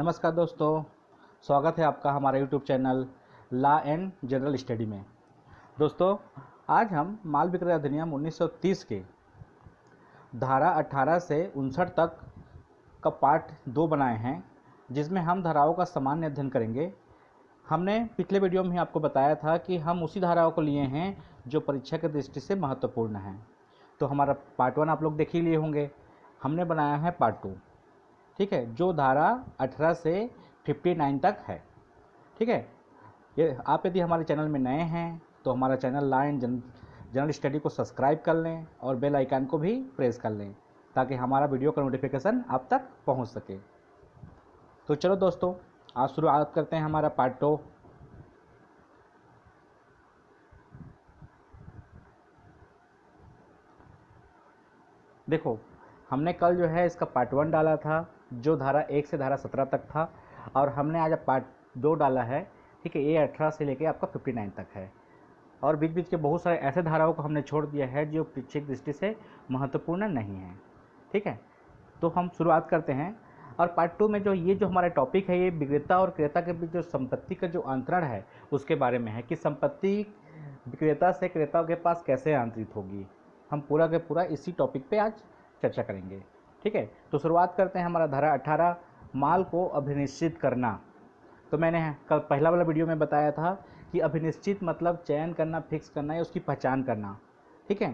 नमस्कार दोस्तों, स्वागत है आपका हमारा YouTube channel law and general study में। दोस्तों, आज हम माल विक्रय अधिनियम 1930 के धारा 18 से 59 तक का पार्ट 2 बनाए हैं, जिसमें हम धाराओं का सामान्य अध्ययन करेंगे। हमने पिछले वीडियो में ही आपको बताया था कि हम उसी धाराओं को लिए हैं जो परीक्षा की दृष्टि से महत्वपूर्ण हैं। तो हमारा पार्ट 1 आप लोग देख ही लिए होंगे। हमने बनाया है पार्ट 2, ठीक है, जो धारा 18 से 59 तक है। ठीक है, ये आप यदि हमारे चैनल में नए हैं तो हमारा channel law and general study को सब्सक्राइब कर लें और बेल आइकन को भी प्रेस कर लें ताकि हमारा वीडियो का नोटिफिकेशन आप तक पहुंच सके। तो चलो दोस्तों, आज शुरुआत करते हैं हमारा पार्ट 2। देखो, हमने कल जो है इसका पार्ट 1 डाला था जो धारा 1 से धारा 17 तक था, और हमने आज पार्ट 2 डाला है। ठीक है, ये 18 से लेके आपका 59 तक है, और बीच बीच के बहुत सारे ऐसे धाराओं को हमने छोड़ दिया है जो परीक्षा की दृष्टि से महत्वपूर्ण नहीं है। ठीक है, तो हम शुरुआत करते हैं। और पार्ट 2 में जो हमारा टॉपिक है, ये विक्रेता और क्रेता के बीच जो संपत्ति का जो अंतरण है उसके बारे में है कि संपत्ति विक्रेता से क्रेता के पास कैसे अंतरित होगी। हम पूरा के पूरा इसी टॉपिक पे आज चर्चा करेंगे। ठीक है, तो शुरुआत करते हैं। हमारा धारा 18, माल को अभिनिश्चित करना। तो मैंने कल पहला वाला वीडियो में बताया था कि अभिनिश्चित मतलब चयन करना, फिक्स करना या उसकी पहचान करना। ठीक है,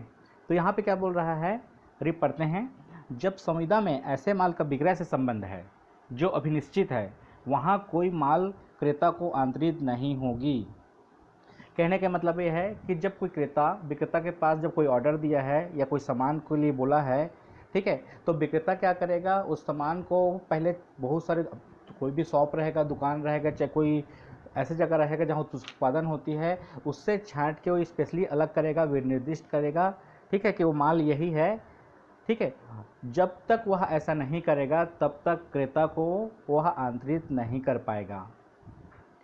तो यहाँ पे क्या बोल रहा है, रिप पढ़ते हैं। जब संविदा में ऐसे माल का विक्रय से संबंध है जो अभिनिश्चित है, वहाँ कोई माल क्रेता को आंतरित नहीं होगी। कहने का मतलब ये है कि जब कोई क्रेता विक्रेता के पास जब कोई ऑर्डर दिया है या कोई सामान के लिए बोला है, ठीक है, तो विक्रेता क्या करेगा, उस सामान को पहले बहुत सारे कोई भी शॉप रहेगा, दुकान रहेगा, चाहे कोई ऐसी जगह रहेगा जहाँ उत्पादन होती है, उससे छांट के वो स्पेशली अलग करेगा, विनिर्दिष्ट करेगा। ठीक है, कि वो माल यही है। ठीक है, जब तक वह ऐसा नहीं करेगा तब तक क्रेता को वह आंतरित नहीं कर पाएगा।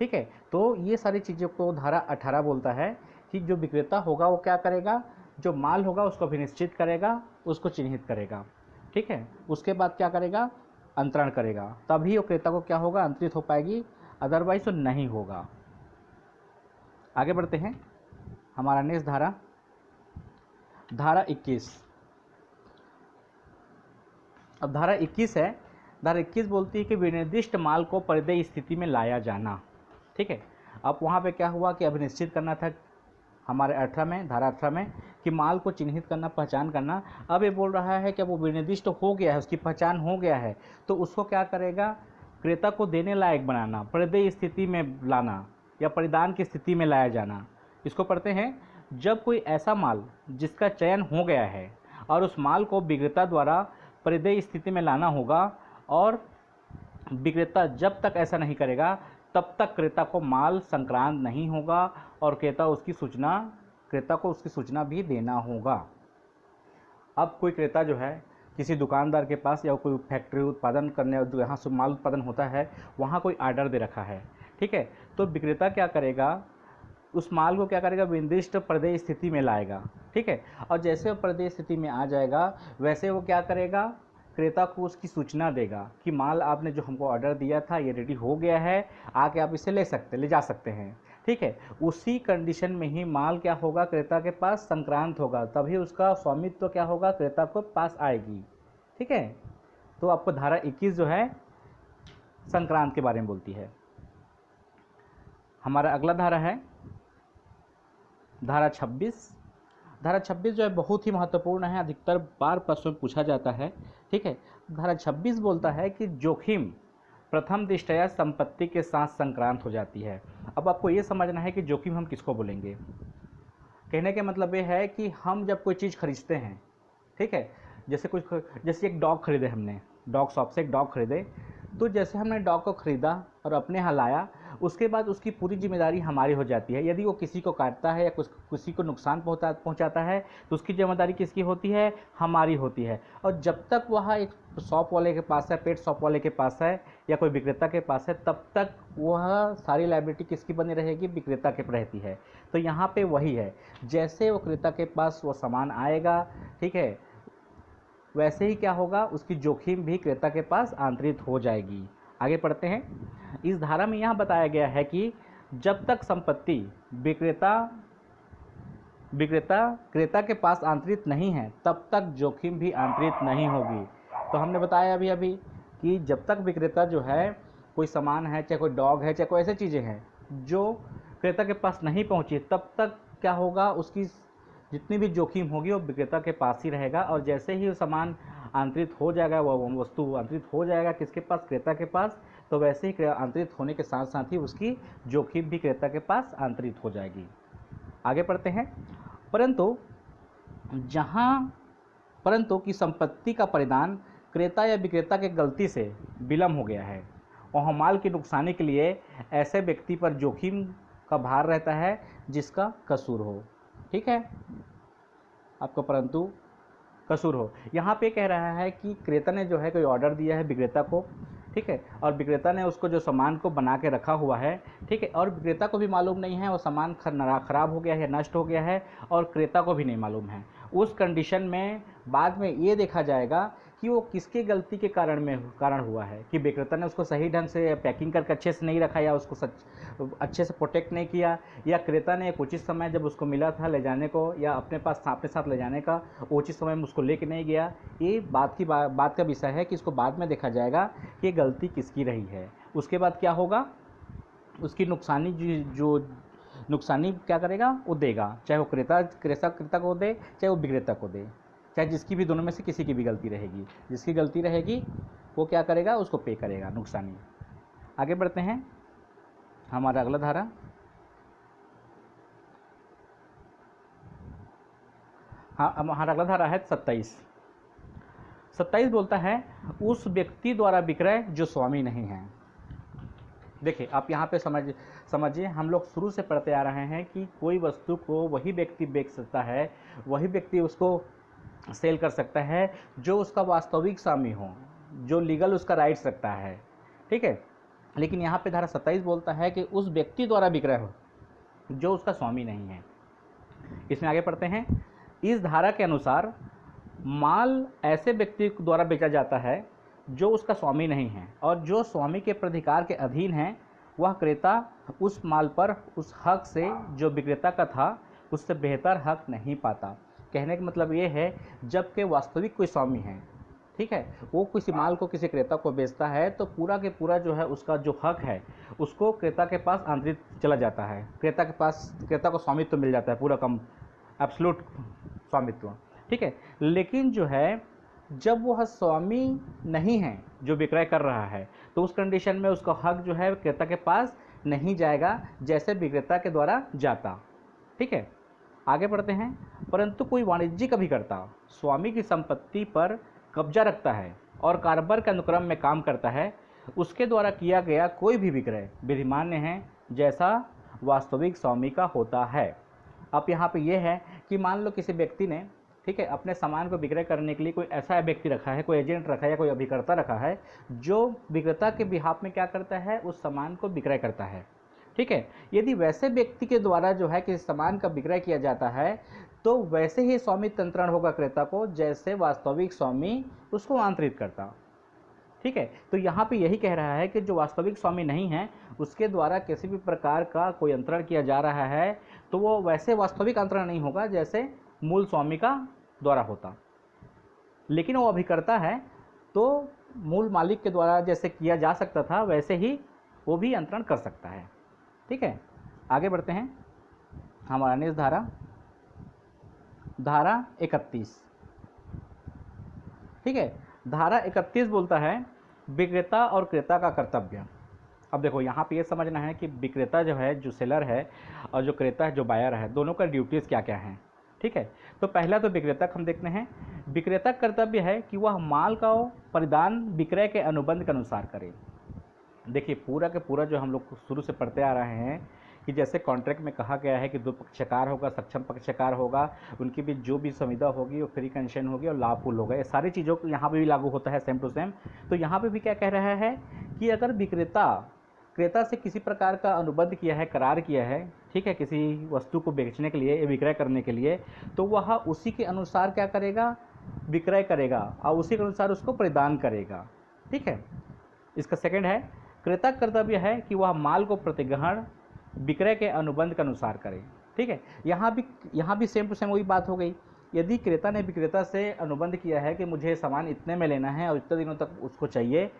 ठीक है, तो ये सारी चीज़ों को धारा 18 बोलता है कि जो विक्रेता होगा वो क्या करेगा, जो माल होगा उसको अभिनिश्चित करेगा, उसको चिन्हित करेगा। ठीक है, उसके बाद क्या करेगा, अंतरण करेगा, तभी वो क्रेता को क्या होगा, अंतरित हो पाएगी, अदरवाइज तो नहीं होगा। आगे बढ़ते हैं। हमारा नेक्स्ट धारा, धारा 21। अब धारा 21 है। धारा 21 बोलती है कि विनिर्दिष्ट माल को परिदेय स्थिति में लाया जाना। ठीक है, अब वहाँ पे क्या हुआ कि अभिनिश्चित करना था हमारे 18 में, धारा 18 में, कि माल को चिन्हित करना, पहचान करना। अब ये बोल रहा है कि अब वो विनिर्दिष्ट हो गया है, उसकी पहचान हो गया है, तो उसको क्या करेगा, क्रेता को देने लायक बनाना, परिदेय स्थिति में लाना या परिधान की स्थिति में लाया जाना। इसको पढ़ते हैं। जब कोई ऐसा माल जिसका चयन हो गया है और उस माल को विक्रेता द्वारा परिदेय स्थिति में लाना होगा, और विक्रेता जब तक ऐसा नहीं करेगा तब तक क्रेता को माल संक्रांत नहीं होगा, और क्रेता को उसकी सूचना भी देना होगा। अब कोई क्रेता जो है किसी दुकानदार के पास या कोई फैक्ट्री उत्पादन करने, जहाँ से माल उत्पादन होता है, वहाँ कोई आर्डर दे रखा है। ठीक है, तो विक्रेता क्या करेगा, उस माल को क्या करेगा, विनिर्दिष्ट परिदेय स्थिति में लाएगा। ठीक है, और जैसे वो परिदेय स्थिति में आ जाएगा वैसे वो क्या करेगा, क्रेता को उसकी सूचना देगा कि माल आपने जो हमको ऑर्डर दिया था ये रेडी हो गया है, आके आप इसे ले जा सकते हैं। ठीक है, उसी कंडीशन में ही माल क्या होगा, क्रेता के पास संक्रांत होगा, तभी उसका स्वामित्व क्या होगा, क्रेता को पास आएगी। ठीक है, तो आपको धारा 21 जो है संक्रांत के बारे में बोलती है। हमारा अगला धारा है धारा 26। धारा 26 जो है बहुत ही महत्वपूर्ण है, अधिकतर बार प्रश्न में पूछा जाता है। ठीक है, धारा 26 बोलता है कि जोखिम प्रथम दृष्टया संपत्ति के साथ संक्रांत हो जाती है। अब आपको ये समझना है कि जोखिम हम किसको बोलेंगे। कहने का मतलब ये है कि हम जब कोई चीज़ खरीदते हैं, ठीक है, जैसे एक डॉग खरीदे, हमने डॉग शॉप से एक डॉग खरीदे, तो जैसे हमने डॉग को ख़रीदा और अपने यहाँ लाया, उसके बाद उसकी पूरी जिम्मेदारी हमारी हो जाती है। यदि वो किसी को काटता है या किसी को नुकसान पहुँचाता है तो उसकी जिम्मेदारी किसकी होती है, हमारी होती है। और जब तक वह एक शॉप वाले के पास है, पेट शॉप वाले के पास है या कोई विक्रेता के पास है, तब तक वह सारी लायबिलिटी किसकी बनी रहेगी, विक्रेता के रहती है। तो यहाँ पे वही है, जैसे वो क्रेता के पास वो सामान आएगा, ठीक है, वैसे ही क्या होगा, उसकी जोखिम भी क्रेता के पास आंतरित हो जाएगी। आगे पढ़ते हैं। इस धारा में यह बताया गया है कि जब तक संपत्ति विक्रेता क्रेता के पास आंतरित नहीं है तब तक जोखिम भी आंतरित नहीं होगी। तो हमने बताया अभी अभी कि जब तक विक्रेता जो है कोई सामान है, चाहे कोई डॉग है, चाहे कोई ऐसी चीज़ें हैं जो क्रेता के पास नहीं पहुंची, तब तक क्या होगा, उसकी जितनी भी जोखिम होगी वो विक्रेता के पास ही रहेगा। और जैसे ही वो सामान आंतरित हो जाएगा, वह वस्तु आंतरित हो जाएगा किसके पास, क्रेता के पास, तो वैसे ही आंतरित होने के साथ साथ ही उसकी जोखिम भी क्रेता के पास आंतरित हो जाएगी। आगे पढ़ते हैं। परंतु कि संपत्ति का परिधान क्रेता या विक्रेता के गलती से विलम्ब हो गया है और माल की नुकसानी के लिए ऐसे व्यक्ति पर जोखिम का भार रहता है जिसका कसूर हो। ठीक है, आपका परंतु कसूर हो, यहाँ पे कह रहा है कि क्रेता ने जो है कोई ऑर्डर दिया है विक्रेता को, ठीक है, और विक्रेता ने उसको जो सामान को बना के रखा हुआ है, ठीक है, और विक्रेता को भी मालूम नहीं है वो सामान खराब हो गया है या नष्ट हो गया है, और क्रेता को भी नहीं मालूम है। उस कंडीशन में बाद में ये देखा जाएगा कि वो किसके गलती के कारण हुआ है, कि विक्रेता ने उसको सही ढंग से पैकिंग करके अच्छे से नहीं रखा, या उसको अच्छे से प्रोटेक्ट नहीं किया, या क्रेता ने एक उचित समय जब उसको मिला था ले जाने को या अपने साथ ले जाने का उचित समय में उसको लेके नहीं गया। ये बात का विषय है कि इसको बाद में देखा जाएगा कि ये गलती किसकी रही है। उसके बाद क्या होगा, उसकी नुकसानी जो नुकसानी क्या करेगा, वो देगा, चाहे वो क्रेता को दे, चाहे वो विक्रेता को दे, चाहे जिसकी भी दोनों में से किसी की भी गलती रहेगी, जिसकी गलती रहेगी वो क्या करेगा, उसको पे करेगा नुकसानी। आगे बढ़ते हैं। हमारा अगला धारा हमारा अगला धारा है 27 बोलता है उस व्यक्ति द्वारा विक्रय जो स्वामी नहीं है। देखिए आप यहाँ पे समझिए, हम लोग शुरू से पढ़ते आ रहे हैं कि कोई वस्तु को वही व्यक्ति बेच सकता है, वही व्यक्ति उसको सेल कर सकता है जो उसका वास्तविक स्वामी हो, जो लीगल उसका राइट्स रखता है। ठीक है, लेकिन यहाँ पे धारा 27 बोलता है कि उस व्यक्ति द्वारा विक्रय हो जो उसका स्वामी नहीं है। इसमें आगे पढ़ते हैं। इस धारा के अनुसार माल ऐसे व्यक्ति द्वारा बेचा जाता है जो उसका स्वामी नहीं है, और जो स्वामी के प्राधिकार के अधीन है वह क्रेता उस माल पर उस हक से जो विक्रेता का था उससे बेहतर हक नहीं पाता। कहने का मतलब ये है, जबकि वास्तविक कोई स्वामी है, ठीक है, वो किसी माल को किसी क्रेता को बेचता है तो पूरा के पूरा जो है उसका जो हक है उसको क्रेता के पास आंतरिक चला जाता है, क्रेता को स्वामित्व मिल जाता है, पूरा कम एब्सोल्यूट स्वामित्व। ठीक है, लेकिन जो है जब वह स्वामी नहीं है जो विक्रय कर रहा है तो उस कंडीशन में उसका हक जो है क्रेता के पास नहीं जाएगा जैसे विक्रेता के द्वारा जाता। ठीक है, आगे बढ़ते हैं। परंतु कोई वाणिज्यिक अभिकर्ता स्वामी की संपत्ति पर कब्जा रखता है और कारोबार के अनुक्रम में काम करता है, उसके द्वारा किया गया कोई भी विक्रय विधिमान्य है जैसा वास्तविक स्वामी का होता है। अब यहाँ पे ये है कि मान लो किसी व्यक्ति ने, ठीक है, अपने सामान को विक्रय करने के लिए कोई ऐसा व्यक्ति रखा है, कोई एजेंट रखा है या कोई अभिकर्ता रखा है जो विक्रेता के बिहाफ में क्या करता है, उस सामान को विक्रय करता है। ठीक है, यदि वैसे व्यक्ति के द्वारा जो है किसी सामान का विक्रय किया जाता है तो वैसे ही स्वामित्व अंतरण होगा क्रेता को जैसे वास्तविक स्वामी उसको आंतरित करता। ठीक है, तो यहाँ पे यही कह रहा है कि जो वास्तविक स्वामी नहीं है उसके द्वारा किसी भी प्रकार का कोई अंतरण किया जा रहा है तो वो वैसे वास्तविक अंतरण नहीं होगा जैसे मूल स्वामी का द्वारा होता। लेकिन वो अभिकर्ता है तो मूल मालिक के द्वारा जैसे किया जा सकता था वैसे ही वो भी अंतरण कर सकता है। ठीक है, आगे बढ़ते हैं। हमारा नेक्स्ट धारा 31। ठीक है, धारा 31 बोलता है विक्रेता और क्रेता का कर्तव्य। अब देखो यहाँ पे ये समझना है कि विक्रेता जो है, जो सेलर है, और जो क्रेता है, जो बायर है, दोनों का ड्यूटीज़ क्या क्या हैं। ठीक है, तो पहला तो विक्रेता हम देखते हैं। विक्रेता का कर्तव्य है कि वह माल का परिधान विक्रय के अनुबंध के अनुसार करे। देखिए पूरा के पूरा जो हम लोग शुरू से पढ़ते आ रहे हैं कि जैसे कॉन्ट्रैक्ट में कहा गया है कि दो पक्षकार होगा, सक्षम पक्षकार होगा, उनकी भी जो भी संविदा होगी वो फ्री कंसेशन होगी और लाभफुल होगा, ये सारी चीज़ों को यहाँ पे भी लागू होता है सेम टू सेम। तो यहाँ पे भी क्या कह रहा है कि अगर क्रेता से किसी प्रकार का अनुबंध किया है, करार किया है, ठीक है, किसी वस्तु को बेचने के लिए, विक्रय करने के लिए, तो वह उसी के अनुसार क्या करेगा, विक्रय करेगा और उसी के अनुसार उसको प्रदान करेगा। ठीक है, इसका सेकंड है, क्रेता का कर्तव्य है कि वह माल को प्रतिग्रहण विक्रय के अनुबंध के अनुसार करे। ठीक है, यहाँ भी सेम टू सेम वही बात हो गई। यदि क्रेता ने विक्रेता से अनुबंध किया है कि मुझे सामान इतने में लेना है और इतने दिनों तक उसको चाहिए,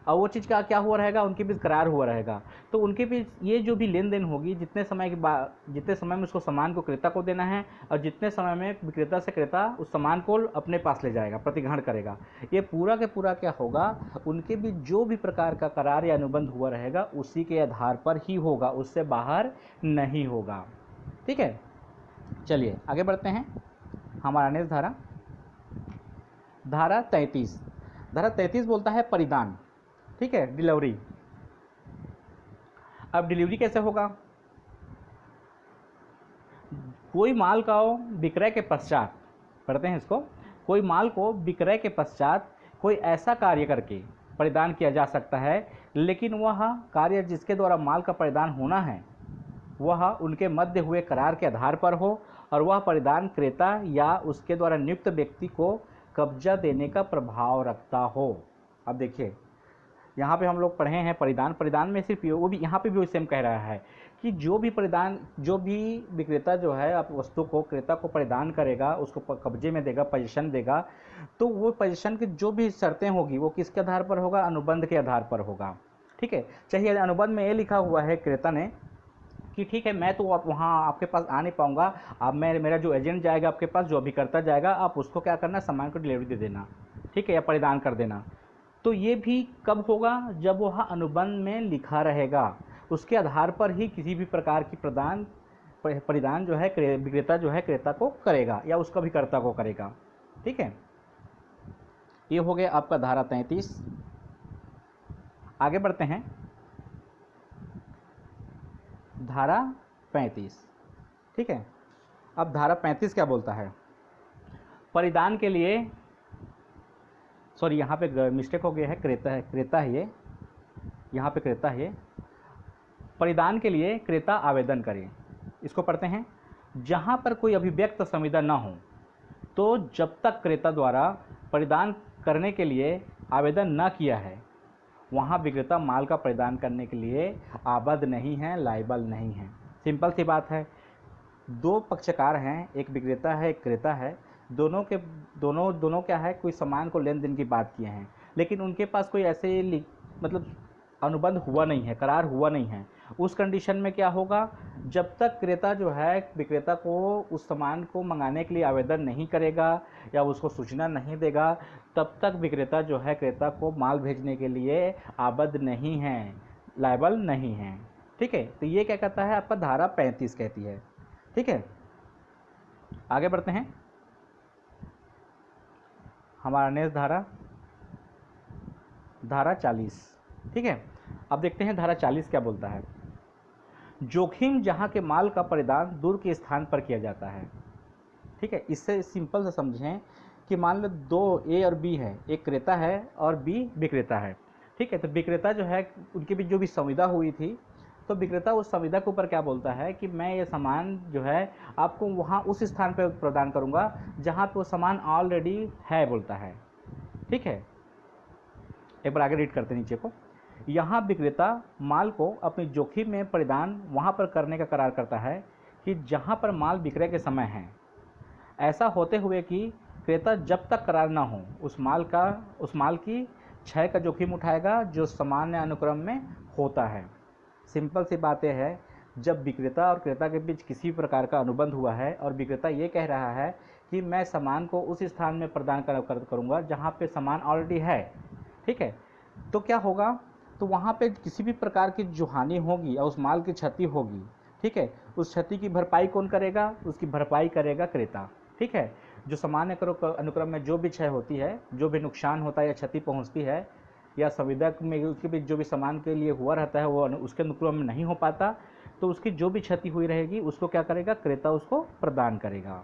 और वो चीज़ का क्या हुआ रहेगा, उनके बीच करार हुआ रहेगा, तो उनके बीच ये जो भी लेन देन होगी, जितने समय में उसको सामान को क्रेता को देना है और जितने समय में विक्रेता से क्रेता उस सामान को अपने पास ले जाएगा, प्रतिग्रहण करेगा, ये पूरा के पूरा क्या होगा, उनके बीच जो भी प्रकार का करार या अनुबंध हुआ रहेगा उसी के आधार पर ही होगा, उससे बाहर नहीं होगा। ठीक है, चलिए आगे बढ़ते हैं। हमारा नेक्स्ट धारा 33 बोलता है परिधान। ठीक है, डिलीवरी। अब डिलीवरी कैसे होगा, कोई माल का विक्रय के पश्चात, पढ़ते हैं इसको, कोई माल को विक्रय के पश्चात कोई ऐसा कार्य करके परिधान किया जा सकता है, लेकिन वह कार्य जिसके द्वारा माल का परिधान होना है वह उनके मध्य हुए करार के आधार पर हो और वह परिधान क्रेता या उसके द्वारा नियुक्त व्यक्ति को कब्जा देने का प्रभाव रखता हो। अब देखिए, यहाँ पे हम लोग पढ़े हैं परिधान में सिर्फ वो भी यहाँ पे भी सेम कह रहा है कि जो भी विक्रेता जो है आप वस्तु को क्रेता को परिधान करेगा, उसको कब्जे में देगा, पोजीशन देगा, तो वो पोजीशन की जो भी शर्तें होगी वो किसके आधार पर होगा, अनुबंध के आधार पर होगा। ठीक है, चाहिए अनुबंध में ये लिखा हुआ है क्रेता ने कि ठीक है, मैं तो आप वहाँ आपके पास आ नहीं पाऊँगा, अब मेरा जो एजेंट जाएगा आपके पास, जो अभिकर्ता जाएगा, आप उसको क्या करना, सामान को डिलीवरी दे देना, ठीक है, या परिधान कर देना। तो ये भी कब होगा, जब वह अनुबंध में लिखा रहेगा, उसके आधार पर ही किसी भी प्रकार की परिधान जो है विक्रेता जो है क्रेता को करेगा या उसका अभिकर्ता को करेगा। ठीक है, ये हो गया आपका धारा 33। आगे बढ़ते हैं, धारा 35। ठीक है, अब धारा 35 क्या बोलता है, परिधान के लिए, सॉरी यहाँ पे मिस्टेक हो गया है, क्रेता है ये, यहाँ पे क्रेता है, परिधान के लिए क्रेता आवेदन करे। इसको पढ़ते हैं, जहाँ पर कोई अभिव्यक्त संविदा न हो तो जब तक क्रेता द्वारा परिधान करने के लिए आवेदन न किया है वहाँ विक्रेता माल का परिधान करने के लिए आबद्ध नहीं है, लायबल नहीं है। सिंपल सी बात है, दो पक्षकार हैं, एक विक्रेता है एक क्रेता है, दोनों क्या है, कोई सामान को लेन देन की बात किए हैं, लेकिन उनके पास कोई ऐसे मतलब अनुबंध हुआ नहीं है, करार हुआ नहीं है। उस कंडीशन में क्या होगा, जब तक क्रेता जो है विक्रेता को उस सामान को मंगाने के लिए आवेदन नहीं करेगा या उसको सूचना नहीं देगा, तब तक विक्रेता जो है क्रेता को माल भेजने के लिए आबद्ध नहीं है, लायबल नहीं है। ठीक है, तो ये क्या कहता है, आपका धारा 35 कहती है। ठीक है, आगे बढ़ते हैं। हमारा नेक्स्ट धारा 40। ठीक है, अब देखते हैं धारा 40 क्या बोलता है। जोखिम जहां के माल का परिधान दूर के स्थान पर किया जाता है। ठीक है, इससे सिंपल से समझें कि मान लो दो ए और बी है, एक क्रेता है और बी विक्रेता है। ठीक है, तो विक्रेता जो है उनके बीच जो भी संविदा हुई थी, तो विक्रेता उस संविदा के ऊपर क्या बोलता है कि मैं ये सामान जो है आपको वहाँ उस स्थान पर प्रदान करूँगा जहाँ पे वो सामान ऑलरेडी है, बोलता है। ठीक है, एक बार आगे रीड करते नीचे को। यहाँ विक्रेता माल को अपनी जोखिम में परिधान वहाँ पर करने का करार करता है कि जहाँ पर माल विक्रय के समय है, ऐसा होते हुए कि क्रेता जब तक करार ना हो उस माल की क्षय का जोखिम उठाएगा जो सामान्य अनुक्रम में होता है। सिंपल सी बात यह है, जब विक्रेता और क्रेता के बीच किसी प्रकार का अनुबंध हुआ है और विक्रेता ये कह रहा है कि मैं सामान को उस स्थान में प्रदान करूँगा जहाँ पे सामान ऑलरेडी है, ठीक है, तो क्या होगा, तो वहाँ पे किसी भी प्रकार की जो हानि होगी और उस माल की क्षति होगी, ठीक है, उस क्षति की भरपाई कौन करेगा, उसकी भरपाई करेगा क्रेता। ठीक है, जो सामान्य अनुक्रम में जो भी क्षय होती है, जो भी नुकसान होता है या क्षति पहुँचती है या संविदा में उसके बीच जो भी सामान के लिए हुआ रहता है वो उसके अनुक्रम में नहीं हो पाता, तो उसकी जो भी क्षति हुई रहेगी उसको क्या करेगा, क्रेता उसको प्रदान करेगा।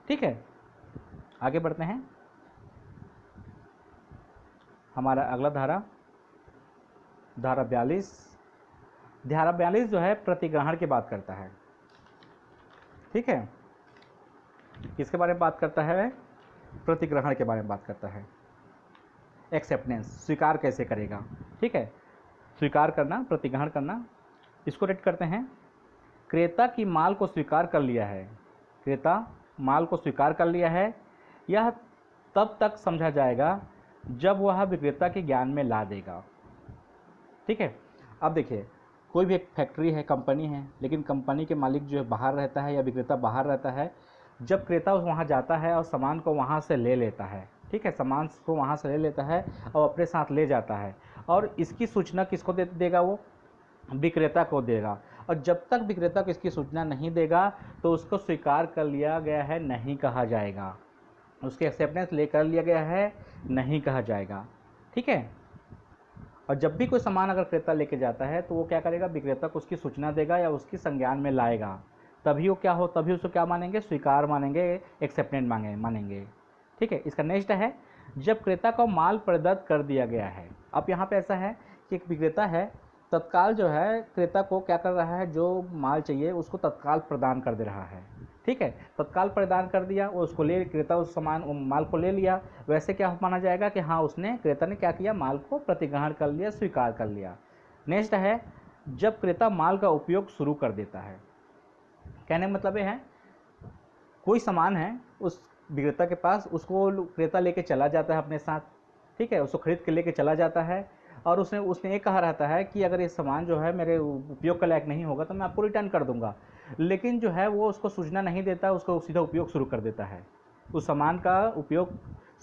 ठीक है, आगे बढ़ते हैं। हमारा अगला धारा 42 जो है प्रतिग्रहण की बात करता है। ठीक है, किसके बारे में बात करता है, प्रतिग्रहण के बारे में बात करता है। एक्सेप्टेंस, स्वीकार कैसे करेगा। ठीक है, स्वीकार करना, प्रतिग्रहण करना। इसको रेट करते हैं, क्रेता की माल को स्वीकार कर लिया है, क्रेता माल को स्वीकार कर लिया है, यह तब तक समझा जाएगा जब वह विक्रेता के ज्ञान में ला देगा। ठीक है, अब देखिए कोई भी एक फैक्ट्री है, कंपनी है, लेकिन कंपनी के मालिक जो है बाहर रहता है या विक्रेता बाहर रहता है। जब क्रेता वहाँ जाता है और सामान को वहाँ से ले लेता है, ठीक है, सामान को वहाँ से ले लेता है और अपने साथ ले जाता है, और इसकी सूचना किसको देगा? वो विक्रेता को देगा। और जब तक विक्रेता को इसकी सूचना नहीं देगा तो उसको स्वीकार कर लिया गया है नहीं कहा जाएगा, उसकी एक्सेप्टेंस लेकर लिया गया है नहीं कहा जाएगा। ठीक है, और जब भी कोई सामान अगर क्रेता लेके जाता है तो वो क्या करेगा? विक्रेता को उसकी सूचना देगा या उसकी संज्ञान में लाएगा, तभी वो क्या हो, तभी उसको क्या मानेंगे? स्वीकार मानेंगे, एक्सेप्टेंस मानेंगे। ठीक है, इसका नेक्स्ट है, जब क्रेता को माल प्रदत्त कर दिया गया है। अब यहाँ पे ऐसा है कि एक विक्रेता है, तत्काल जो है क्रेता को क्या कर रहा है? जो माल चाहिए उसको तत्काल प्रदान कर दे रहा है। ठीक है, तत्काल प्रदान कर दिया, वो उसको ले, क्रेता उस सामान माल को ले लिया। वैसे क्या माना जाएगा कि हाँ उसने, क्रेता ने क्या किया? माल को प्रतिग्रहण कर लिया, स्वीकार कर लिया। नेक्स्ट है, जब क्रेता माल का उपयोग शुरू कर देता है। कहने का मतलब ये है, कोई सामान है उस विक्रेता के पास, उसको क्रेता लेके चला जाता है अपने साथ। ठीक है, उसको खरीद के लेके चला जाता है और उसने ये कहा रहता है कि अगर ये सामान जो है मेरे उपयोग के लायक नहीं होगा तो मैं आपको रिटर्न कर दूंगा। लेकिन जो है वो उसको सूचना नहीं देता, उसको सीधा उपयोग शुरू कर देता है, उस सामान का उपयोग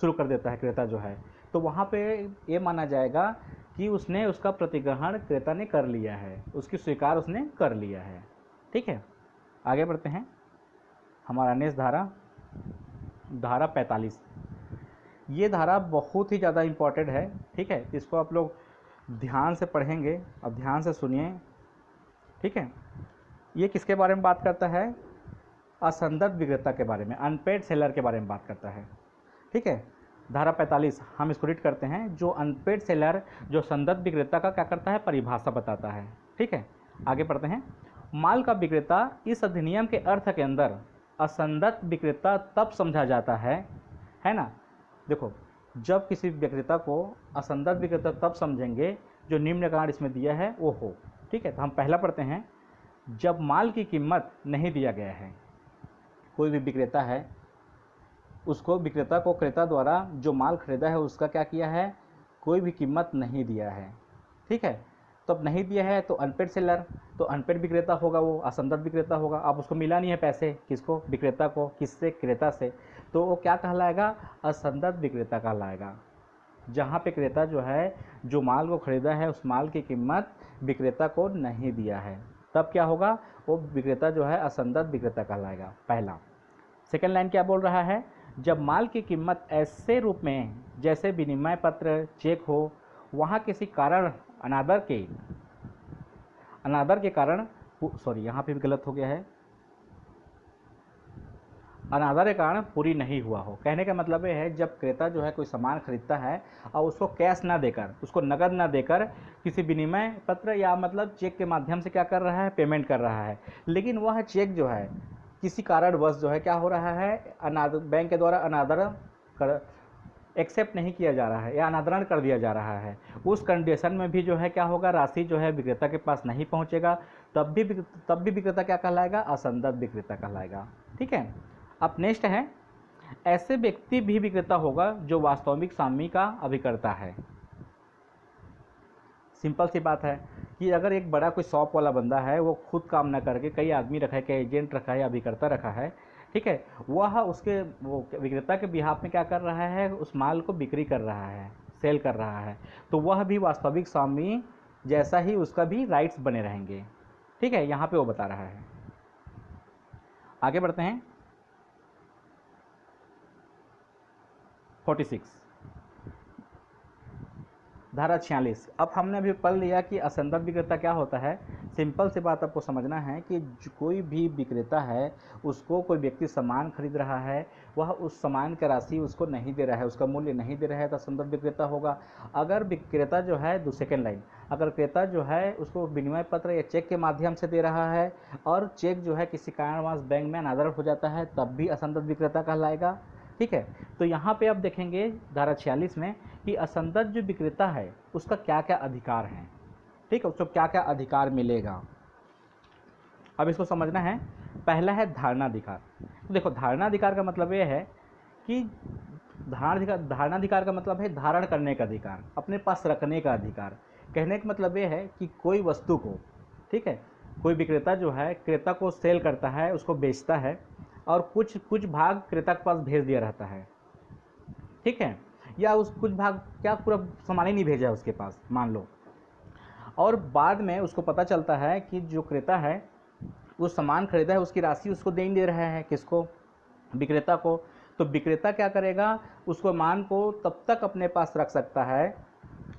शुरू कर देता है क्रेता जो है। तो वहाँ पे ये माना जाएगा कि उसने उसका प्रतिग्रहण क्रेता ने कर लिया है, उसकी स्वीकार उसने कर लिया है। ठीक है, आगे बढ़ते हैं। हमारा नेक्स्ट धारा 45। ये धारा बहुत ही ज़्यादा इम्पॉर्टेंट है। ठीक है, इसको आप लोग ध्यान से पढ़ेंगे, अब ध्यान से सुनिए। ठीक है, ये किसके बारे में बात करता है? असंदर्भ विक्रेता के बारे में, अनपेड सेलर के बारे में बात करता है। ठीक है, धारा 45 हम इसको रीड करते हैं। जो अनपेड सेलर, जो संदर्भ विक्रेता का क्या करता है? परिभाषा बताता है। ठीक है, आगे पढ़ते हैं। माल का विक्रेता इस अधिनियम के अर्थ के अंदर असंदर्भ विक्रेता तब समझा जाता है ना? देखो, जब किसी विक्रेता को असंदर्भ विक्रेता तब समझेंगे जो निम्न कारण इसमें दिया है वो हो। ठीक है, तो हम पहला पढ़ते हैं, जब माल की कीमत नहीं दिया गया है। कोई भी विक्रेता है, उसको विक्रेता को क्रेता द्वारा जो माल खरीदा है उसका क्या किया है? कोई भी कीमत नहीं दिया है। ठीक है, तो अब नहीं दिया है तो अनपेड सेलर, तो अनपेड विक्रेता होगा, वो असंदर्भ विक्रेता होगा। अब उसको मिला नहीं है पैसे, किसको? विक्रेता को। किससे? क्रेता से। तो वो क्या कहलाएगा? असंदर्भ विक्रेता कहलाएगा। जहाँ पे क्रेता जो है जो माल को खरीदा है उस माल की कीमत विक्रेता को नहीं दिया है, तब क्या होगा? वो विक्रेता जो है असंदर्भ विक्रेता कहलाएगा, पहला। सेकेंड लाइन क्या बोल रहा है? जब माल की कीमत ऐसे रूप में जैसे विनिमय पत्र, चेक हो, वहाँ किसी कारण अनादर के कारण, सॉरी यहाँ पे भी गलत हो गया है, अनादर के कारण पूरी नहीं हुआ हो। कहने का मतलब ये है, जब क्रेता जो है कोई सामान खरीदता है और उसको कैश ना देकर, उसको नगद ना देकर किसी विनिमय पत्र या मतलब चेक के माध्यम से क्या कर रहा है? पेमेंट कर रहा है, लेकिन वह चेक जो है किसी कारणवश जो है क्या हो रहा है? बैंक के द्वारा अनादर कर एक्सेप्ट नहीं किया जा रहा है या अनादरण कर दिया जा रहा है। उस कंडीशन में भी जो है क्या होगा? राशि जो है विक्रेता के पास नहीं पहुंचेगा, तब भी विक्रेता क्या कहलाएगा? असंदर्भ विक्रेता कहलाएगा। ठीक है, अब नेक्स्ट है, ऐसे व्यक्ति भी विक्रेता होगा जो वास्तविक स्वामी का अभिकर्ता है। सिंपल सी बात है कि अगर एक बड़ा कोई शॉप वाला बंदा है, वो खुद काम ना करके कई आदमी रखा है, कई एजेंट रखा है या अभिकर्ता रखा है, ठीक है, वह उसके वो विक्रेता के बिहाफ में क्या कर रहा है? उस माल को बिक्री कर रहा है, सेल कर रहा है, तो वह भी वास्तविक स्वामी जैसा ही उसका भी राइट्स बने रहेंगे। ठीक है, यहाँ पे वो बता रहा है। आगे बढ़ते हैं। 46 धारा 46। अब हमने अभी पढ़ लिया कि असंदर्भ विक्रेता क्या होता है। सिंपल सी बात आपको समझना है कि कोई भी विक्रेता है, उसको कोई व्यक्ति सामान खरीद रहा है, वह उस सामान की राशि उसको नहीं दे रहा है, उसका मूल्य नहीं दे रहा है, तो असंदर्भ विक्रेता होगा। अगर विक्रेता जो है, सेकेंड लाइन, अगर क्रेता जो है उसको विनिमय पत्र या चेक के माध्यम से दे रहा है और चेक जो है किसी कारणवश बैंक में अनादर हो जाता है, तब भी असंदर्भ विक्रेता कहलाएगा। ठीक है। तो यहाँ पे आप देखेंगे धारा 46 में कि असंदत जो विक्रेता है उसका क्या क्या अधिकार है, ठीक है, उसको क्या क्या अधिकार मिलेगा। अब इसको समझना है। पहला है धारणाधिकार। तो देखो धारणाधिकार का मतलब ये है कि धारणाधिकार का मतलब है धारण करने का अधिकार, अपने पास रखने का अधिकार। कहने का मतलब ये है कि कोई वस्तु को, ठीक है, कोई विक्रेता जो है क्रेता को सेल करता है, उसको बेचता है और कुछ कुछ भाग क्रेता के पास भेज दिया रहता है, ठीक है, या उस कुछ भाग क्या पूरा सामान ही नहीं भेजा है उसके पास मान लो, और बाद में उसको पता चलता है कि जो क्रेता है वो सामान खरीदा है उसकी राशि उसको दे नहीं दे रहा है, किसको, विक्रेता को। तो विक्रेता क्या करेगा, उसको मान को तब तक अपने पास रख सकता है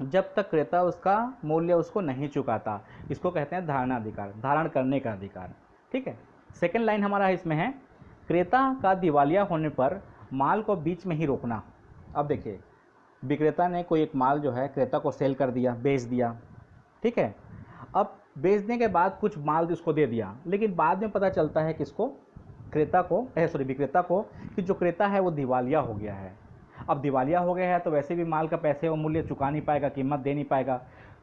जब तक क्रेता उसका मूल्य उसको नहीं चुकाता। इसको कहते हैं धारणाधिकार, धारण करने का अधिकार, ठीक है। सेकेंड लाइन हमारा इसमें है, क्रेता का दिवालिया होने पर माल को बीच में ही रोकना। अब देखिए विक्रेता ने कोई एक माल जो है क्रेता को सेल कर दिया, बेच दिया, ठीक है। अब बेचने के बाद कुछ माल उसको दे दिया, लेकिन बाद में पता चलता है किसको, क्रेता को, विक्रेता को, कि जो क्रेता है वो दिवालिया हो गया है। अब दिवालिया हो गया है तो वैसे भी माल का पैसे और मूल्य चुका नहीं पाएगा, कीमत दे नहीं पाएगा।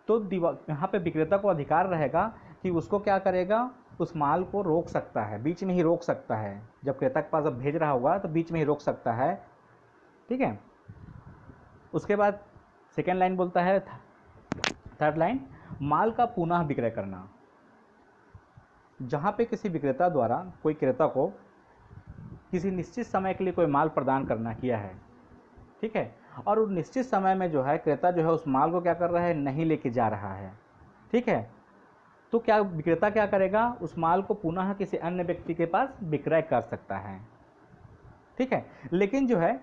तो यहाँ पे विक्रेता को अधिकार रहेगा कि उसको क्या करेगा, उस माल को रोक सकता है, बीच में ही रोक सकता है। जब क्रेता के पास अब भेज रहा होगा तो बीच में ही रोक सकता है, ठीक है। उसके बाद सेकेंड लाइन बोलता है, थर्ड लाइन, माल का पुनः विक्रय करना। जहाँ पे किसी विक्रेता द्वारा कोई क्रेता को किसी निश्चित समय के लिए कोई माल प्रदान करना किया है, ठीक है, और उस निश्चित समय में जो है क्रेता जो है उस माल को क्या कर रहा है, नहीं लेके जा रहा है, ठीक है। तो क्या विक्रेता क्या करेगा, उस माल को पुनः किसी अन्य व्यक्ति के पास विक्रय कर सकता है, ठीक है। लेकिन जो है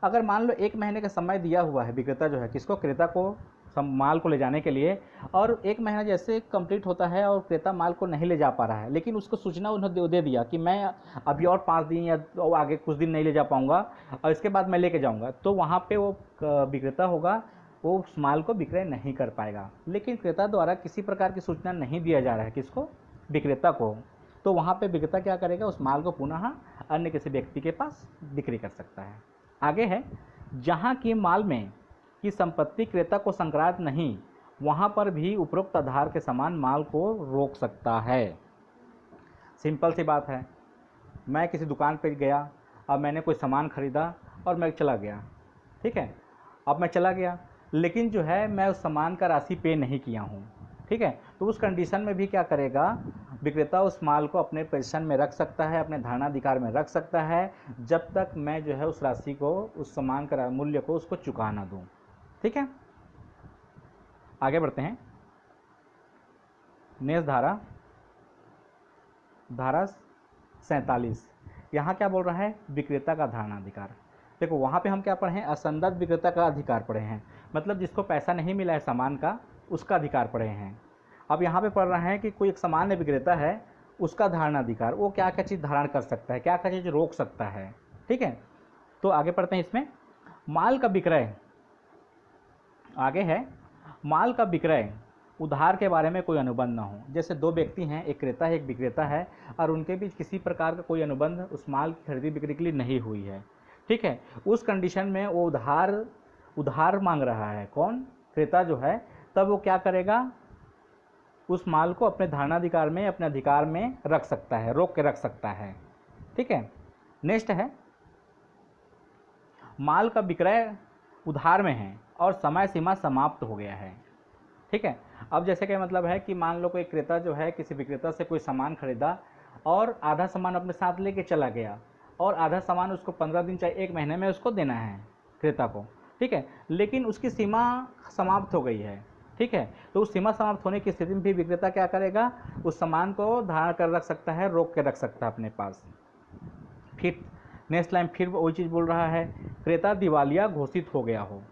अगर मान लो 1 महीने का समय दिया हुआ है विक्रेता जो है किसको, क्रेता को, माल को ले जाने के लिए, और 1 महीना जैसे कंप्लीट होता है और क्रेता माल को नहीं ले जा पा रहा है, लेकिन उसको सूचना उन्होंने दे दिया कि मैं अभी और 5 दिन या आगे कुछ दिन नहीं ले जा पाऊंगा और इसके बाद मैं लेके जाऊंगा, तो वहाँ पे वो विक्रेता होगा वो उस माल को विक्रय नहीं कर पाएगा। लेकिन क्रेता द्वारा किसी प्रकार की सूचना नहीं दिया जा रहा है, किसको, विक्रेता को। तो वहाँ पे विक्रेता क्या करेगा, उस माल को पुनः अन्य किसी व्यक्ति के पास बिक्री कर सकता है। आगे है, जहाँ की माल में की संपत्ति क्रेता को संक्रांत नहीं, वहाँ पर भी उपरोक्त आधार के समान माल को रोक सकता है। सिंपल सी बात है, मैं किसी दुकान पर गया, अब मैंने कोई सामान खरीदा और मैं चला गया, ठीक है। अब मैं चला गया लेकिन जो है मैं उस सामान का राशि पे नहीं किया हूँ, ठीक है। तो उस कंडीशन में भी क्या करेगा, विक्रेता उस माल को अपने पोजीशन में रख सकता है, अपने धारणाधिकार में रख सकता है, जब तक मैं जो है उस राशि को, उस सामान का मूल्य को उसको चुका ना दूँ, ठीक है। आगे बढ़ते हैं। नेक्स्ट धारा, धारा 47, यहाँ क्या बोल रहा है, विक्रेता का धारणाधिकार। देखो वहाँ पे हम क्या पढ़े हैं, असंदत विक्रेता का अधिकार पढ़े हैं, मतलब जिसको पैसा नहीं मिला है सामान का उसका अधिकार पढ़े हैं। अब यहाँ पे पढ़ रहे हैं कि कोई एक सामान्य विक्रेता है, उसका धारणाधिकार, वो क्या क्या चीज़ धारण कर सकता है, क्या क्या चीज़ रोक सकता है, ठीक है। तो आगे पढ़ते हैं इसमें, माल का विक्रय। आगे है, माल का विक्रय उधार के बारे में कोई अनुबंध ना हो। जैसे 2 व्यक्ति हैं, एक क्रेता है एक विक्रेता है, और उनके बीच किसी प्रकार का कोई अनुबंध उस माल की खरीदी बिक्री के लिए नहीं हुई है, ठीक है। उस कंडीशन में वो उधार मांग रहा है, कौन, क्रेता जो है, तब वो क्या करेगा, उस माल को अपने धारणाधिकार में, अपने अधिकार में रख सकता है, रोक के रख सकता है, ठीक है। नेक्स्ट है, माल का विक्रय उधार में है और समय सीमा समाप्त हो गया है, ठीक है। अब जैसे कि मतलब है कि मान लो कोई क्रेता जो है किसी विक्रेता से कोई सामान खरीदा और आधा सामान अपने साथ लेके चला गया, और आधा सामान उसको 15 दिन चाहे 1 महीने में उसको देना है क्रेता को, ठीक है। लेकिन उसकी सीमा समाप्त हो गई है, ठीक है। तो उस सीमा समाप्त होने की स्थिति में भी विक्रेता क्या करेगा, उस सामान को धारण कर रख सकता है, रोक के रख सकता है अपने पास। फिर नेक्स्ट लाइन फिर वही चीज़ बोल रहा है, क्रेता दिवालिया घोषित हो गया हो।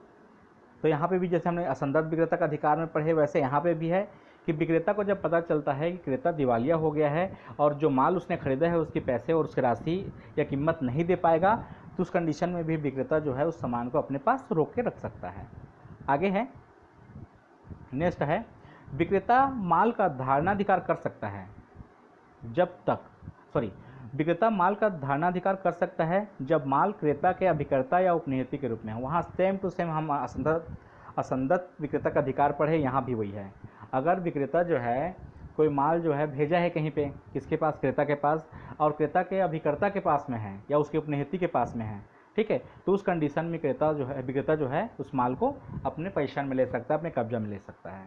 तो यहाँ पे भी जैसे हमने असंदत विक्रेता का अधिकार में पढ़े, वैसे यहाँ पे भी है कि विक्रेता को जब पता चलता है कि क्रेता दिवालिया हो गया है और जो माल उसने खरीदा है उसके पैसे और उसकी राशि या कीमत नहीं दे पाएगा, तो उस कंडीशन में भी विक्रेता जो है उस सामान को अपने पास रोक के रख सकता है। आगे है, नेक्स्ट है, विक्रेता माल का धारणाधिकार कर सकता है जब तक, विक्रेता माल का धारणाधिकार कर सकता है जब माल क्रेता के अभिकर्ता या उपनियति के रूप में हो। वहाँ सेम टू सेम हम असंदत विक्रेता का अधिकार पढ़े, यहाँ भी वही है। अगर विक्रेता जो है कोई माल जो है भेजा है कहीं पे, किसके पास, क्रेता के पास, और क्रेता के अभिकर्ता के पास में है या उसके उपनियति के पास में है, ठीक है, तो उस कंडीशन में क्रेता जो है, विक्रेता जो है उस माल को अपने पोजीशन में ले सकता है, अपने कब्जा में ले सकता है।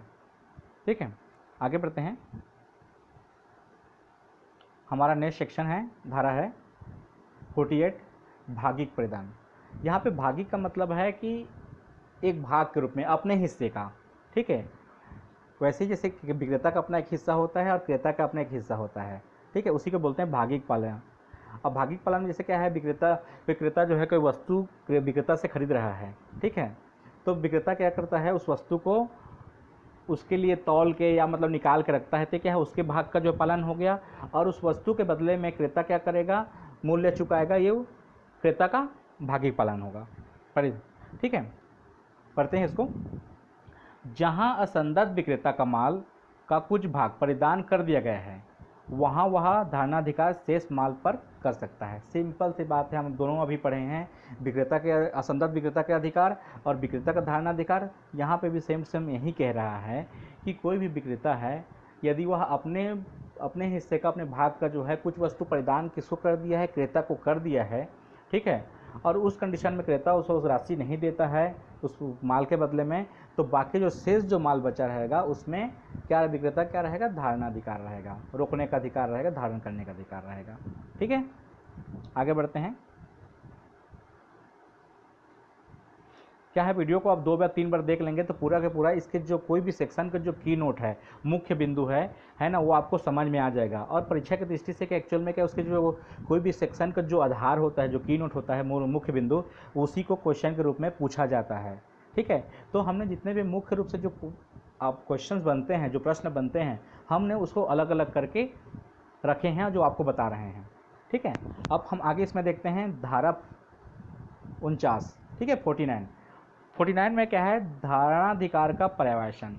ठीक है, आगे बढ़ते हैं। हमारा नेक्स्ट सेक्शन है, धारा है 48, भागिक परिदान। यहाँ पे भागिक का मतलब है कि एक भाग के रूप में, अपने हिस्से का। ठीक है, वैसे ही जैसे विक्रेता का अपना एक हिस्सा होता है और क्रेता का अपना एक हिस्सा होता है। ठीक है, उसी को बोलते हैं भागिक पालन। अब भागिक पालन में जैसे क्या है, विक्रेता जो है कोई वस्तु विक्रेता से खरीद रहा है। ठीक है, तो विक्रेता क्या करता है, उस वस्तु को उसके लिए तौल के या मतलब निकाल के रखता है, तो क्या है, उसके भाग का जो पालन हो गया, और उस वस्तु के बदले में क्रेता क्या करेगा, मूल्य चुकाएगा, ये क्रेता का भागिक पालन होगा। ठीक है, पढ़ते हैं इसको। जहां असंदत विक्रेता का माल का कुछ भाग परिधान कर दिया गया है, वहाँ वह धारणाधिकार शेष माल पर कर सकता है। सिंपल सी बात है, हम दोनों अभी पढ़े हैं, विक्रेता के, असंदत विक्रेता के अधिकार और विक्रेता का धारणाधिकार। यहाँ पे भी सेम सेम यही कह रहा है कि कोई भी विक्रेता है, यदि वह अपने हिस्से का, अपने भाग का जो है कुछ वस्तु परिधान किसको कर दिया है, क्रेता को कर दिया है। ठीक है, और उस कंडीशन में क्रेता उस राशि नहीं देता है उस माल के बदले में, तो बाकी जो शेष जो माल बचा रहेगा उसमें क्या विक्रेता क्या रहेगा, धारणाधिकार रहेगा, रोकने का अधिकार रहेगा, धारण करने का अधिकार रहेगा। ठीक है, आगे बढ़ते हैं। क्या है, वीडियो को आप 2 या 3 बार देख लेंगे तो पूरा के पूरा इसके जो कोई भी सेक्शन का जो की नोट है, मुख्य बिंदु है ना, वो आपको समझ में आ जाएगा। और परीक्षा की दृष्टि से क्या एक्चुअल में क्या, उसके जो कोई भी सेक्शन का जो आधार होता है, जो की नोट होता है, मुख्य बिंदु, उसी को क्वेश्चन के रूप में पूछा जाता है। ठीक है, तो हमने जितने भी मुख्य रूप से जो आप क्वेश्चंस बनते हैं, जो प्रश्न बनते हैं, हमने उसको अलग अलग करके रखे हैं जो आपको बता रहे हैं। ठीक है, अब हम आगे इसमें देखते हैं धारा 49। ठीक है, 49 में क्या है, धारणाधिकार का पर्यवेक्षण।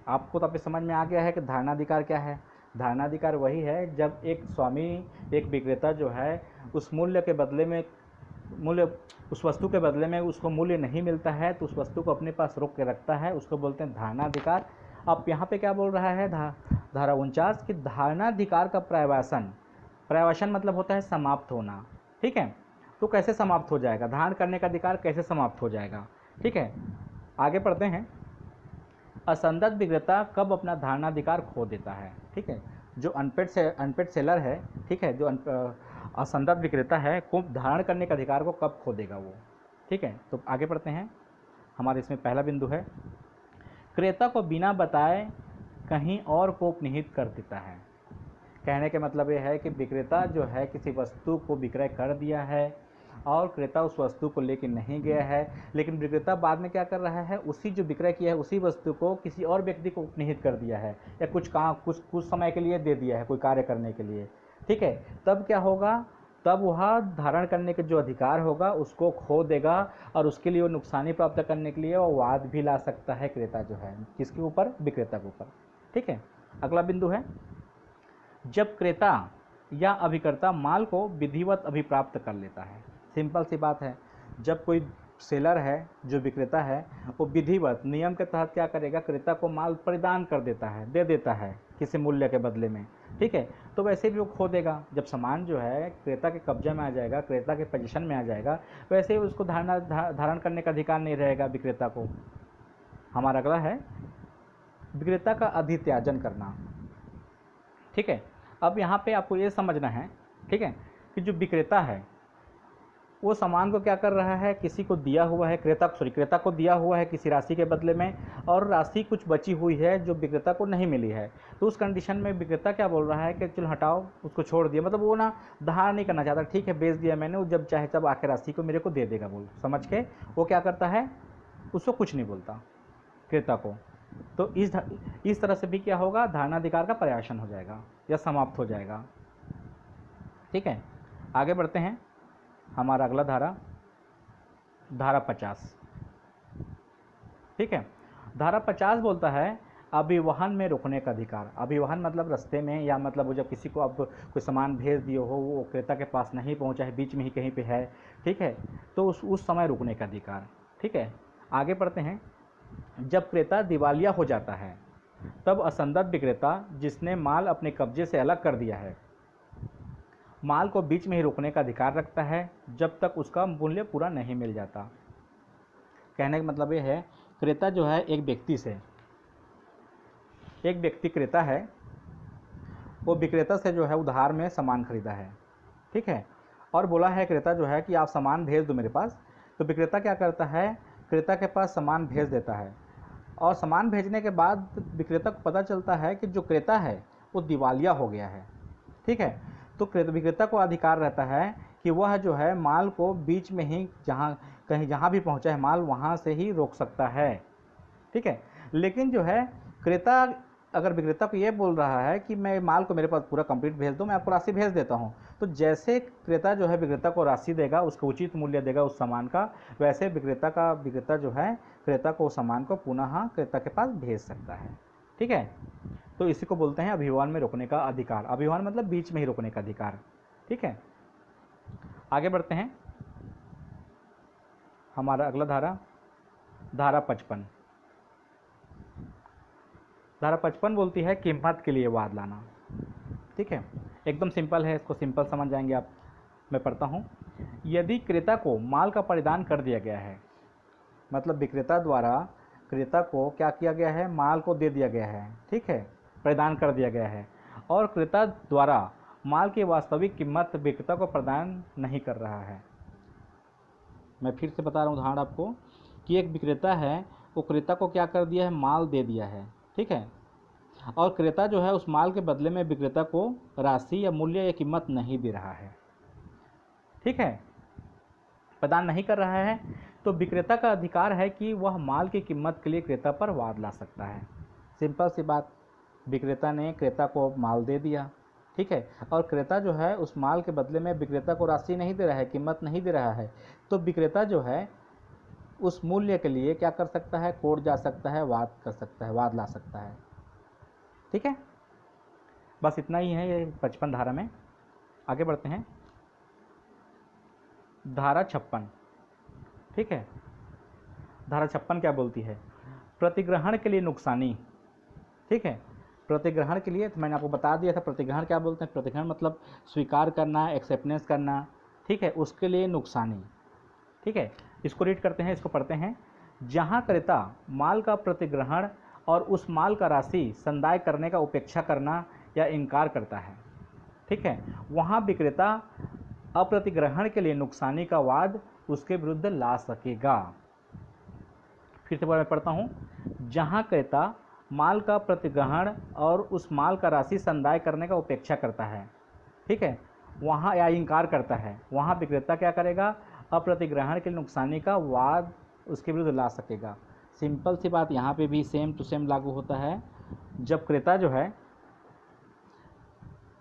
आपको तो अभी समझ में आ गया है कि धारणाधिकार क्या है। धारणाधिकार वही है जब एक स्वामी, एक विक्रेता जो है उस मूल्य के बदले में, उस वस्तु के बदले में उसको मूल्य नहीं मिलता है, तो उस वस्तु को अपने पास रोक के रखता है, उसको बोलते हैं धारणाधिकार। अब यहाँ पे क्या बोल रहा है, धारा 49 कि धारणाधिकार का पर्यवेक्षण मतलब होता है समाप्त होना। ठीक है, तो कैसे समाप्त हो जाएगा, धारण करने का अधिकार कैसे समाप्त हो जाएगा। ठीक है, आगे पढ़ते हैं। असंदत विक्रेता कब अपना धारणाधिकार खो देता है। ठीक है, जो अनपेड सेलर है, ठीक है, जो असंदत विक्रेता है को धारण करने के अधिकार को कब खो देगा वो। ठीक है, तो आगे पढ़ते हैं। हमारे इसमें पहला बिंदु है, क्रेता को बिना बताए कहीं और को उपनिहित कर देता है। कहने के मतलब ये है कि विक्रेता जो है किसी वस्तु को विक्रय कर दिया है और क्रेता उस वस्तु को लेकर नहीं गया है, लेकिन विक्रेता बाद में क्या कर रहा है, उसी जो विक्रय किया है उसी वस्तु को किसी और व्यक्ति को उपनिहित कर दिया है, या कुछ समय के लिए दे दिया है, कोई कार्य करने के लिए। ठीक है, तब क्या होगा, तब वह धारण करने के जो अधिकार होगा उसको खो देगा, और उसके लिए वो नुकसानी प्राप्त करने के लिए वो वाद भी ला सकता है क्रेता जो है, किसके ऊपर, विक्रेता के ऊपर। ठीक है, अगला बिंदु है, जब क्रेता या अभिकर्ता माल को विधिवत अभिप्राप्त कर लेता है। सिंपल सी बात है, जब कोई सेलर है, जो विक्रेता है, वो विधिवत नियम के तहत क्या करेगा, क्रेता को माल परिधान कर देता है, दे देता है किसी मूल्य के बदले में। ठीक है, तो वैसे भी वो खो देगा। जब सामान जो है क्रेता के कब्जे में आ जाएगा, क्रेता के पोजीशन में आ जाएगा, वैसे ही उसको धारण करने का अधिकार नहीं रहेगा विक्रेता को। हमारा अगला है, विक्रेता का अधित्याजन करना। ठीक है, अब यहाँ पे आपको ये समझना है, ठीक है, कि जो विक्रेता है वो सामान को क्या कर रहा है, किसी को दिया हुआ है, क्रेता को दिया हुआ है किसी राशि के बदले में, और राशि कुछ बची हुई है जो विक्रेता को नहीं मिली है। तो उस कंडीशन में विक्रेता क्या बोल रहा है कि चलो हटाओ, उसको छोड़ दिया, मतलब वो ना धार नहीं करना चाहता। ठीक है, बेच दिया मैंने, वो जब चाहे तब आके राशि को मेरे को दे देगा बोल समझ के वो क्या करता है, उसको कुछ नहीं बोलता क्रेता को। तो इस तरह से भी क्या होगा, धारणाधिकार का पर्यवेक्षण हो जाएगा या समाप्त हो जाएगा। ठीक है, आगे बढ़ते हैं। हमारा अगला धारा 50। ठीक है, धारा 50 बोलता है, अभिवहन में रोकने का अधिकार। अभिवहन मतलब रास्ते में, या मतलब वो जब किसी को आप कोई सामान भेज दिए हो, वो क्रेता के पास नहीं पहुंचा है, बीच में ही कहीं पे है, ठीक है, तो उस समय रुकने का अधिकार। ठीक है, आगे बढ़ते हैं। जब क्रेता दिवालिया हो जाता है तब असंदर्भ विक्रेता जिसने माल अपने कब्जे से अलग कर दिया है माल को बीच में ही रोकने का अधिकार रखता है जब तक उसका मूल्य पूरा नहीं मिल जाता। कहने का मतलब ये है, क्रेता जो है एक व्यक्ति क्रेता है, वो विक्रेता से जो है उधार में सामान खरीदा है, ठीक है, और बोला है क्रेता जो है कि आप सामान भेज दो मेरे पास। तो विक्रेता क्या करता है, क्रेता के पास सामान भेज देता है, और सामान भेजने के बाद विक्रेता को पता चलता है कि जो क्रेता है वो दिवालिया हो गया है। ठीक है, तो विक्रेता को अधिकार रहता है कि वह जो है माल को बीच में ही जहाँ भी पहुँचा है माल वहाँ से ही रोक सकता है। ठीक है, लेकिन जो है क्रेता अगर विक्रेता को ये बोल रहा है कि मैं माल को मेरे पास पूरा कंप्लीट भेज दो, मैं आपको राशि भेज देता हूँ, तो जैसे क्रेता जो है विक्रेता को राशि देगा, उसको उचित मूल्य देगा उस सामान का, वैसे विक्रेता जो है क्रेता को उस सामान को पुनः क्रेता के पास भेज सकता है। ठीक है, तो इसी को बोलते हैं अभिवहन में रोकने का अधिकार। अभिवहन मतलब बीच में ही रोकने का अधिकार। ठीक है, आगे बढ़ते हैं। हमारा अगला धारा 55। धारा 55 बोलती है कीमत के लिए वाद लाना। ठीक है, एकदम सिंपल है, इसको सिंपल समझ जाएंगे आप। मैं पढ़ता हूँ। यदि क्रेता को माल का परिधान कर दिया गया है, मतलब विक्रेता द्वारा क्रेता को क्या किया गया है, माल को दे दिया गया है, ठीक है, प्रदान कर दिया गया है, और क्रेता द्वारा माल की वास्तविक कीमत विक्रेता को प्रदान नहीं कर रहा है। मैं फिर से बता रहा हूँ उदाहरण आपको कि एक विक्रेता है, वो क्रेता को क्या कर दिया है, माल दे दिया है, ठीक है, और क्रेता जो है उस माल के बदले में विक्रेता को राशि या मूल्य या कीमत नहीं दे रहा है। ठीक है, प्रदान नहीं कर रहा है, तो विक्रेता का अधिकार है कि वह माल की कीमत के लिए क्रेता पर वाद ला सकता है। सिंपल सी बात, विक्रेता ने क्रेता को माल दे दिया, ठीक है, और क्रेता जो है उस माल के बदले में विक्रेता को राशि नहीं दे रहा है, कीमत नहीं दे रहा है, तो विक्रेता जो है उस मूल्य के लिए क्या कर सकता है, कोर्ट जा सकता है, वाद कर सकता है, वाद ला सकता है। ठीक है, बस इतना ही है ये 55 धारा में। आगे बढ़ते हैं। धारा 56। ठीक है, धारा 56 क्या बोलती है, प्रतिग्रहण के लिए नुकसानी। ठीक है, प्रतिग्रहण के लिए तो मैंने आपको बता दिया था प्रतिग्रहण क्या बोलते हैं। प्रतिग्रहण मतलब स्वीकार करना, एक्सेप्टेंस करना, ठीक है, उसके लिए नुकसानी। ठीक है, इसको रीड करते हैं, इसको पढ़ते हैं। जहाँ क्रेता माल का प्रतिग्रहण और उस माल का राशि संदाय करने का उपेक्षा करना या इनकार करता है, ठीक है, वहाँ विक्रेता अप्रतिग्रहण के लिए नुकसानी का वाद उसके विरुद्ध ला सकेगा। फिर से मैं पढ़ता हूँ। जहाँ क्रेता माल का प्रतिग्रहण और उस माल का राशि संदाय करने का उपेक्षा करता है, ठीक है, वहाँ या इनकार करता है, वहाँ विक्रेता क्या करेगा, अप्रतिग्रहण के नुकसानी का वाद उसके विरुद्ध ला सकेगा। सिंपल सी बात यहाँ पे भी सेम टू सेम लागू होता है। जब क्रेता जो है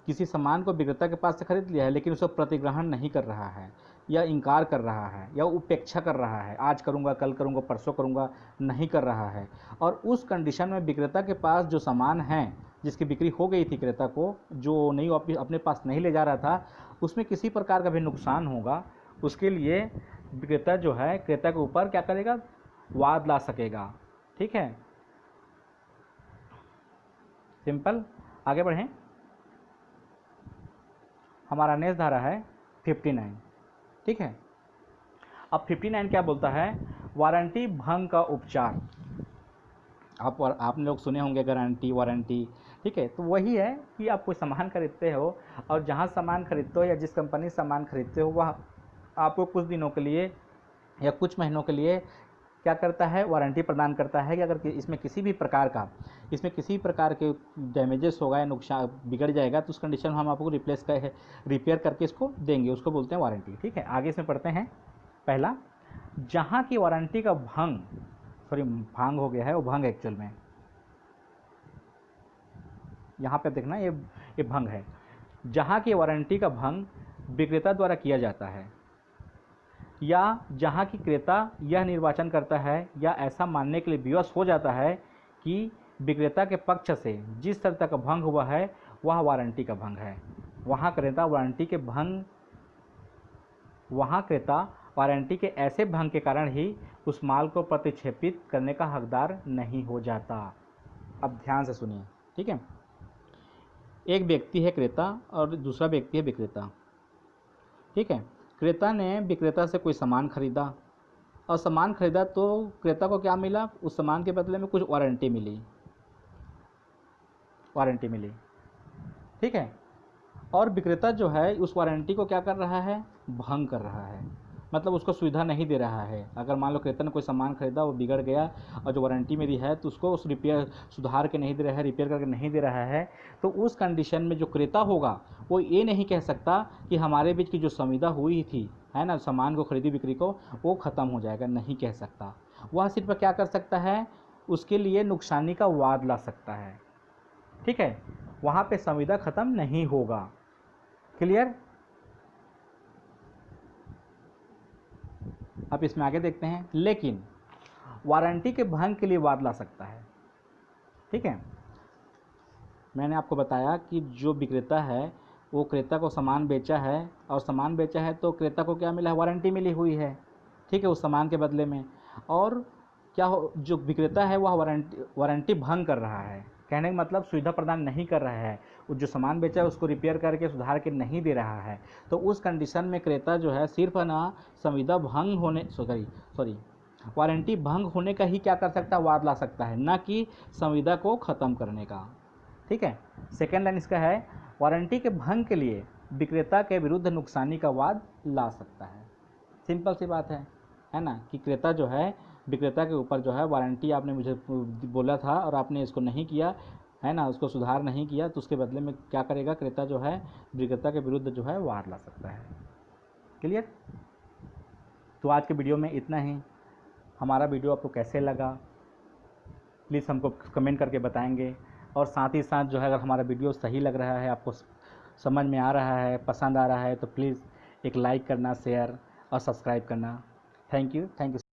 किसी सामान को विक्रेता के पास से खरीद लिया है, लेकिन उसको प्रतिग्रहण नहीं कर रहा है, या इनकार कर रहा है, या उपेक्षा कर रहा है, आज करूँगा, कल करूँगा, परसों करूँगा, नहीं कर रहा है, और उस कंडीशन में विक्रेता के पास जो सामान है जिसकी बिक्री हो गई थी क्रेता को, जो नहीं अपने पास नहीं ले जा रहा था, उसमें किसी प्रकार का भी नुकसान होगा, उसके लिए विक्रेता जो है क्रेता के ऊपर क्या करेगा, वाद ला सकेगा। ठीक है, सिंपल। आगे बढ़ें। हमारा नेक्स्ट धारा है 59। ठीक है, अब 59 क्या बोलता है, वारंटी भंग का उपचार। आपने लोग सुने होंगे गारंटी, वारंटी, ठीक है, तो वही है कि आप कोई सामान खरीदते हो, और जहाँ सामान खरीदते हो या जिस कंपनी से सामान खरीदते हो, वह आपको कुछ दिनों के लिए या कुछ महीनों के लिए क्या करता है, वारंटी प्रदान करता है कि अगर इसमें किसी प्रकार के डैमेजेस होगा या नुकसान बिगड़ जाएगा, तो उस कंडीशन में हम आपको रिपेयर करके इसको देंगे, उसको बोलते हैं वारंटी। ठीक है, आगे इसमें पढ़ते हैं। पहला, जहाँ की वारंटी का भांग हो गया है, वो भंग एक्चुअल में यहाँ पे देखना, ये भंग है। जहाँ की वारंटी का भंग विक्रेता द्वारा किया जाता है, या जहाँ की क्रेता यह निर्वाचन करता है या ऐसा मानने के लिए विवश हो जाता है कि विक्रेता के पक्ष से जिस शर्त का भंग हुआ है वह वारंटी का भंग है। वहाँ क्रेता वारंटी के ऐसे भंग के कारण ही उस माल को प्रतिक्षेपित करने का हकदार नहीं हो जाता। अब ध्यान से सुनिए, ठीक है। एक व्यक्ति है क्रेता और दूसरा व्यक्ति है विक्रेता, ठीक है। क्रेता ने विक्रेता से कोई सामान खरीदा और सामान खरीदा तो क्रेता को क्या मिला, उस सामान के बदले में कुछ वारंटी मिली, ठीक है। और विक्रेता जो है उस वारंटी को क्या कर रहा है, भंग कर रहा है, मतलब उसको सुविधा नहीं दे रहा है। अगर मान लो क्रेता ने कोई सामान खरीदा, वो बिगड़ गया और जो वारंटी मेरी है तो उसको उस सुधार के नहीं दे रहा है, रिपेयर करके नहीं दे रहा है, तो उस कंडीशन में जो क्रेता होगा वो ये नहीं कह सकता कि हमारे बीच की जो संविदा हुई थी, है ना, सामान को खरीदी बिक्री को, वो ख़त्म हो जाएगा, नहीं कह सकता। वह सिर्फ क्या कर सकता है, उसके लिए नुकसानी का वाद ला सकता है, ठीक है। वहाँ पे संविदा ख़त्म नहीं होगा। क्लियर? अब इसमें आगे देखते हैं। लेकिन वारंटी के भंग के लिए वाद ला सकता है, ठीक है। मैंने आपको बताया कि जो विक्रेता है वो क्रेता को सामान बेचा है, और सामान बेचा है तो क्रेता को क्या मिला है, वारंटी मिली हुई है, ठीक है, उस सामान के बदले में। और क्या हो, जो विक्रेता है वह वारंटी भंग कर रहा है, कहने का मतलब सुविधा प्रदान नहीं कर रहा है, जो सामान बेचा है उसको रिपेयर करके सुधार के नहीं दे रहा है। तो उस कंडीशन में क्रेता जो है सिर्फ ना संविदा भंग होने वारंटी भंग होने का ही क्या कर सकता है, वाद ला सकता है, ना कि संविदा को ख़त्म करने का, ठीक है। सेकेंड लाइन इसका है, वारंटी के भंग के लिए विक्रेता के विरुद्ध नुकसानी का वाद ला सकता है। सिंपल सी बात है ना, कि क्रेता जो है विक्रेता के ऊपर जो है वारंटी आपने मुझे बोला था और आपने इसको नहीं किया, है ना, उसको सुधार नहीं किया, तो उसके बदले में क्या करेगा, क्रेता जो है विक्रेता के विरुद्ध जो है वाद ला सकता है। क्लियर? तो आज के वीडियो में इतना ही। हमारा वीडियो आपको कैसे लगा प्लीज़ हमको कमेंट करके बताएंगे, और साथ ही साथ जो है अगर हमारा वीडियो सही लग रहा है, आपको समझ में आ रहा है, पसंद आ रहा है, तो प्लीज़ एक लाइक करना, शेयर और सब्सक्राइब करना। Thank you.